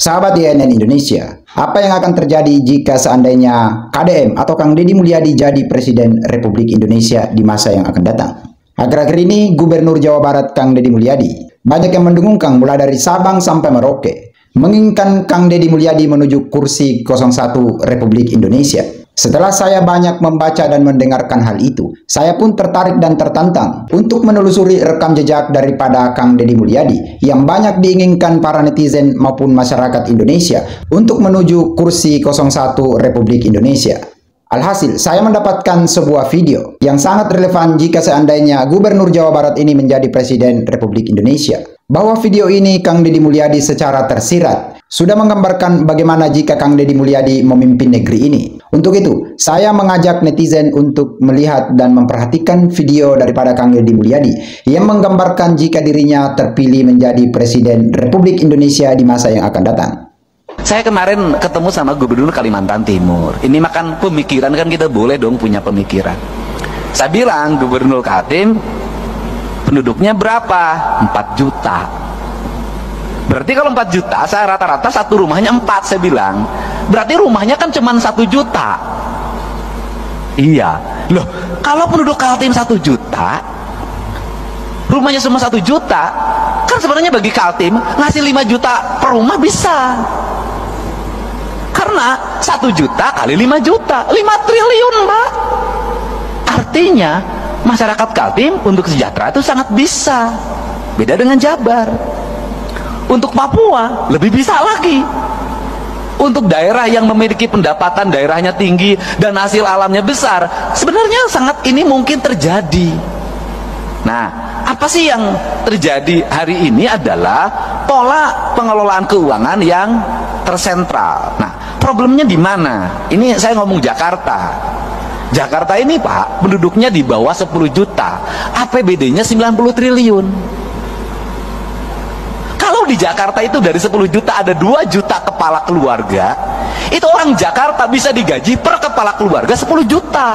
Sahabat YNN Indonesia, apa yang akan terjadi jika seandainya KDM atau Kang Deddy Mulyadi jadi Presiden Republik Indonesia di masa yang akan datang? Akhir-akhir ini, Gubernur Jawa Barat Kang Deddy Mulyadi banyak yang mendengungkan mulai dari Sabang sampai Merauke, menginginkan Kang Deddy Mulyadi menuju kursi 01 Republik Indonesia. Setelah saya banyak membaca dan mendengarkan hal itu, saya pun tertarik dan tertantang untuk menelusuri rekam jejak daripada Kang Deddy Mulyadi yang banyak diinginkan para netizen maupun masyarakat Indonesia untuk menuju kursi 01 Republik Indonesia. Alhasil, saya mendapatkan sebuah video yang sangat relevan jika seandainya Gubernur Jawa Barat ini menjadi Presiden Republik Indonesia. Bahwa video ini Kang Deddy Mulyadi secara tersirat sudah menggambarkan bagaimana jika Kang Deddy Mulyadi memimpin negeri ini. Untuk itu, saya mengajak netizen untuk melihat dan memperhatikan video daripada Kang Deddy Mulyadi yang menggambarkan jika dirinya terpilih menjadi Presiden Republik Indonesia di masa yang akan datang. Saya kemarin ketemu sama Gubernur Kalimantan Timur. Ini makan pemikiran, kan kita boleh dong punya pemikiran. Saya bilang, Gubernur Kaltim, penduduknya berapa? 4 juta. Berarti kalau 4 juta, saya rata-rata satu rumahnya 4, saya bilang. Berarti rumahnya kan cuma 1 juta. Iya. Loh, kalau penduduk Kaltim 1 juta, rumahnya cuma 1 juta, kan sebenarnya bagi Kaltim ngasih 5 juta per rumah bisa. Karena 1 juta kali 5 juta, 5 triliun, Mbak. Artinya, masyarakat Kaltim untuk sejahtera itu sangat bisa. Beda dengan Jabar. Untuk Papua lebih bisa lagi. Untuk daerah yang memiliki pendapatan daerahnya tinggi dan hasil alamnya besar, sebenarnya sangat ini mungkin terjadi. Nah, apa sih yang terjadi hari ini adalah pola pengelolaan keuangan yang tersentral. Nah, problemnya di mana? Ini saya ngomong Jakarta. Jakarta ini, Pak, penduduknya di bawah 10 juta, APBD-nya 90 triliun. Kalau di Jakarta itu dari 10 juta ada 2 juta kepala keluarga, itu orang Jakarta bisa digaji per kepala keluarga 10 juta.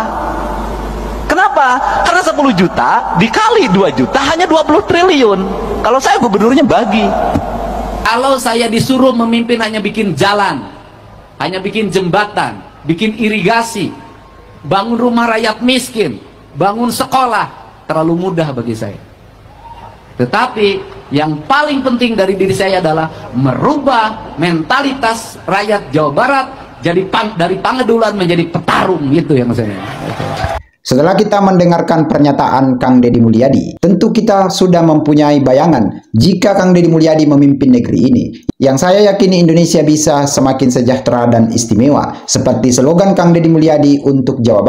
Kenapa? Karena 10 juta dikali 2 juta hanya 20 triliun. Kalau saya gubernurnya bagi. Kalau saya disuruh memimpin hanya bikin jalan, hanya bikin jembatan, bikin irigasi, bangun rumah rakyat miskin, bangun sekolah, terlalu mudah bagi saya. Tetapi yang paling penting dari diri saya adalah merubah mentalitas rakyat Jawa Barat jadi dari pangedulan menjadi petarung, gitu yang saya. Setelah kita mendengarkan pernyataan Kang Deddy Mulyadi, tentu kita sudah mempunyai bayangan jika Kang Deddy Mulyadi memimpin negeri ini. Yang saya yakini Indonesia bisa semakin sejahtera dan istimewa, seperti slogan Kang Deddy Mulyadi untuk Jawa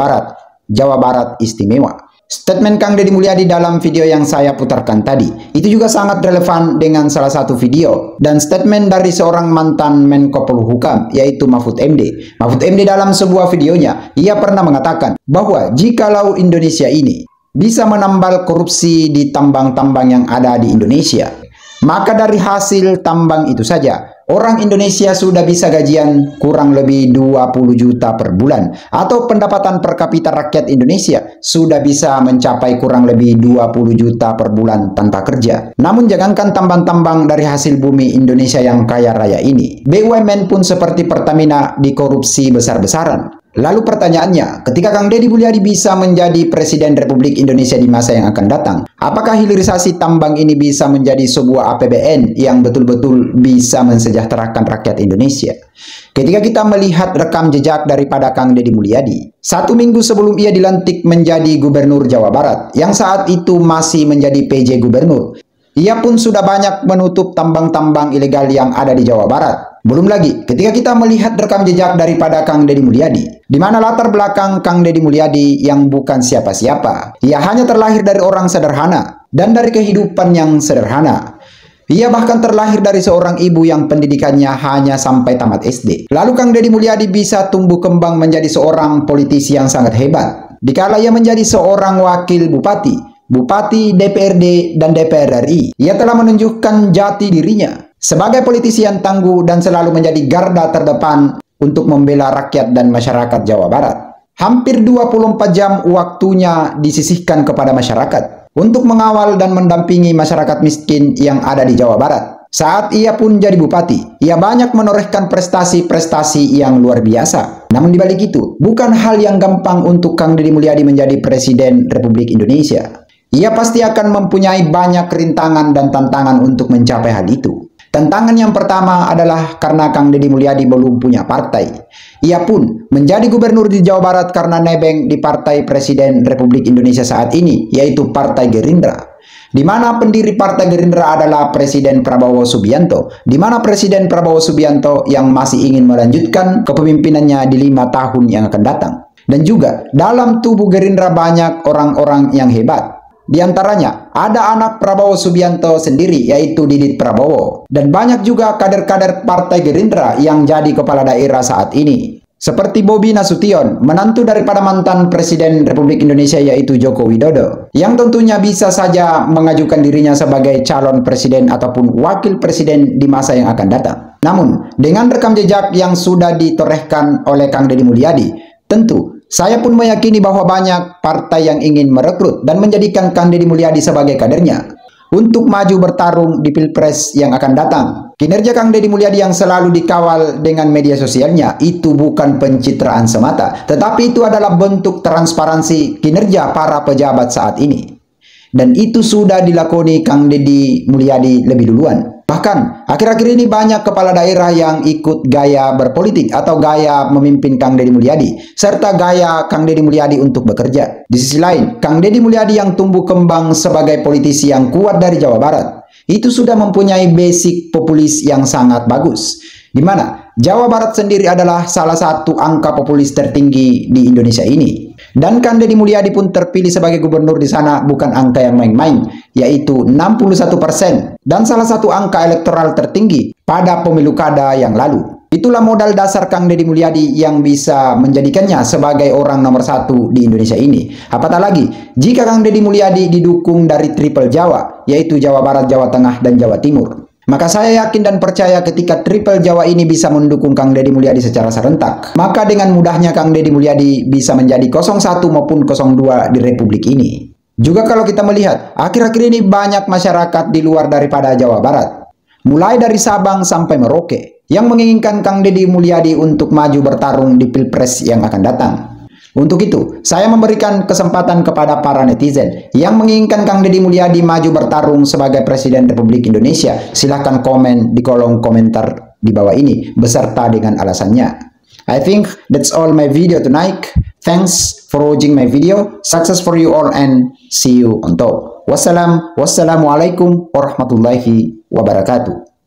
Barat Istimewa. Statement Kang Deddy Mulyadi dalam video yang saya putarkan tadi, itu juga sangat relevan dengan salah satu video dan statement dari seorang mantan Menko Polhukam, yaitu Mahfud MD. Mahfud MD dalam sebuah videonya, ia pernah mengatakan bahwa jikalau Indonesia ini bisa menambal korupsi di tambang-tambang yang ada di Indonesia, maka dari hasil tambang itu saja, orang Indonesia sudah bisa gajian kurang lebih 20 juta per bulan. Atau pendapatan per kapita rakyat Indonesia sudah bisa mencapai kurang lebih 20 juta per bulan tanpa kerja. Namun jangankan tambang-tambang dari hasil bumi Indonesia yang kaya raya ini, BUMN pun seperti Pertamina dikorupsi besar-besaran. Lalu pertanyaannya, ketika Kang Deddy Mulyadi bisa menjadi Presiden Republik Indonesia di masa yang akan datang, apakah hilirisasi tambang ini bisa menjadi sebuah APBN yang betul-betul bisa mensejahterakan rakyat Indonesia? Ketika kita melihat rekam jejak daripada Kang Deddy Mulyadi, 1 minggu sebelum ia dilantik menjadi Gubernur Jawa Barat, yang saat itu masih menjadi PJ Gubernur, ia pun sudah banyak menutup tambang-tambang ilegal yang ada di Jawa Barat. Belum lagi, ketika kita melihat rekam jejak daripada Kang Deddy Mulyadi, di mana latar belakang Kang Deddy Mulyadi yang bukan siapa-siapa. Ia hanya terlahir dari orang sederhana dan dari kehidupan yang sederhana. Ia bahkan terlahir dari seorang ibu yang pendidikannya hanya sampai tamat SD. Lalu Kang Deddy Mulyadi bisa tumbuh kembang menjadi seorang politisi yang sangat hebat. Dikala ia menjadi seorang wakil bupati, DPRD, dan DPR RI, ia telah menunjukkan jati dirinya sebagai politisi yang tangguh dan selalu menjadi garda terdepan untuk membela rakyat dan masyarakat Jawa Barat. Hampir 24 jam waktunya disisihkan kepada masyarakat untuk mengawal dan mendampingi masyarakat miskin yang ada di Jawa Barat. Saat ia pun jadi bupati, ia banyak menorehkan prestasi-prestasi yang luar biasa. Namun dibalik itu, bukan hal yang gampang untuk Kang Deddy Mulyadi menjadi Presiden Republik Indonesia. Ia pasti akan mempunyai banyak rintangan dan tantangan untuk mencapai hal itu. Tantangan yang pertama adalah karena Kang Deddy Mulyadi belum punya partai. Ia pun menjadi gubernur di Jawa Barat karena nebeng di Partai Presiden Republik Indonesia saat ini, yaitu Partai Gerindra. Di mana pendiri Partai Gerindra adalah Presiden Prabowo Subianto, di mana Presiden Prabowo Subianto yang masih ingin melanjutkan kepemimpinannya di 5 tahun yang akan datang. Dan juga dalam tubuh Gerindra banyak orang-orang yang hebat. Di antaranya ada anak Prabowo Subianto sendiri, yaitu Didit Prabowo. Dan banyak juga kader-kader Partai Gerindra yang jadi kepala daerah saat ini. Seperti Bobi Nasution, menantu daripada mantan Presiden Republik Indonesia yaitu Joko Widodo. Yang tentunya bisa saja mengajukan dirinya sebagai calon presiden ataupun wakil presiden di masa yang akan datang. Namun, dengan rekam jejak yang sudah ditorehkan oleh Kang Deddy Mulyadi, tentu saya pun meyakini bahwa banyak partai yang ingin merekrut dan menjadikan Kang Deddy Mulyadi sebagai kadernya untuk maju bertarung di Pilpres yang akan datang. Kinerja Kang Deddy Mulyadi yang selalu dikawal dengan media sosialnya itu bukan pencitraan semata, tetapi itu adalah bentuk transparansi kinerja para pejabat saat ini. Dan itu sudah dilakoni Kang Deddy Mulyadi lebih duluan. Bahkan, akhir-akhir ini banyak kepala daerah yang ikut gaya berpolitik atau gaya memimpin Kang Deddy Mulyadi, serta gaya Kang Deddy Mulyadi untuk bekerja. Di sisi lain, Kang Deddy Mulyadi yang tumbuh kembang sebagai politisi yang kuat dari Jawa Barat, itu sudah mempunyai basic populis yang sangat bagus. Di mana Jawa Barat sendiri adalah salah satu angka populis tertinggi di Indonesia ini. Dan Kang Deddy Mulyadi pun terpilih sebagai gubernur di sana bukan angka yang main-main, yaitu 61%. Dan salah satu angka elektoral tertinggi pada pemilu kada yang lalu. Itulah modal dasar Kang Deddy Mulyadi yang bisa menjadikannya sebagai orang nomor 1 di Indonesia ini. Apatah lagi, jika Kang Deddy Mulyadi didukung dari Triple Jawa, yaitu Jawa Barat, Jawa Tengah, dan Jawa Timur. Maka saya yakin dan percaya ketika Triple Jawa ini bisa mendukung Kang Deddy Mulyadi secara serentak, maka dengan mudahnya Kang Deddy Mulyadi bisa menjadi 01 maupun 02 di Republik ini. Juga kalau kita melihat, akhir-akhir ini banyak masyarakat di luar daripada Jawa Barat, mulai dari Sabang sampai Merauke, yang menginginkan Kang Deddy Mulyadi untuk maju bertarung di Pilpres yang akan datang. Untuk itu, saya memberikan kesempatan kepada para netizen yang menginginkan Kang Deddy Mulyadi maju bertarung sebagai Presiden Republik Indonesia. Silahkan komen di kolom komentar di bawah ini beserta dengan alasannya. I think that's all my video tonight. Thanks for watching my video. Success for you all and see you on top. Wassalamualaikum warahmatullahi wabarakatuh.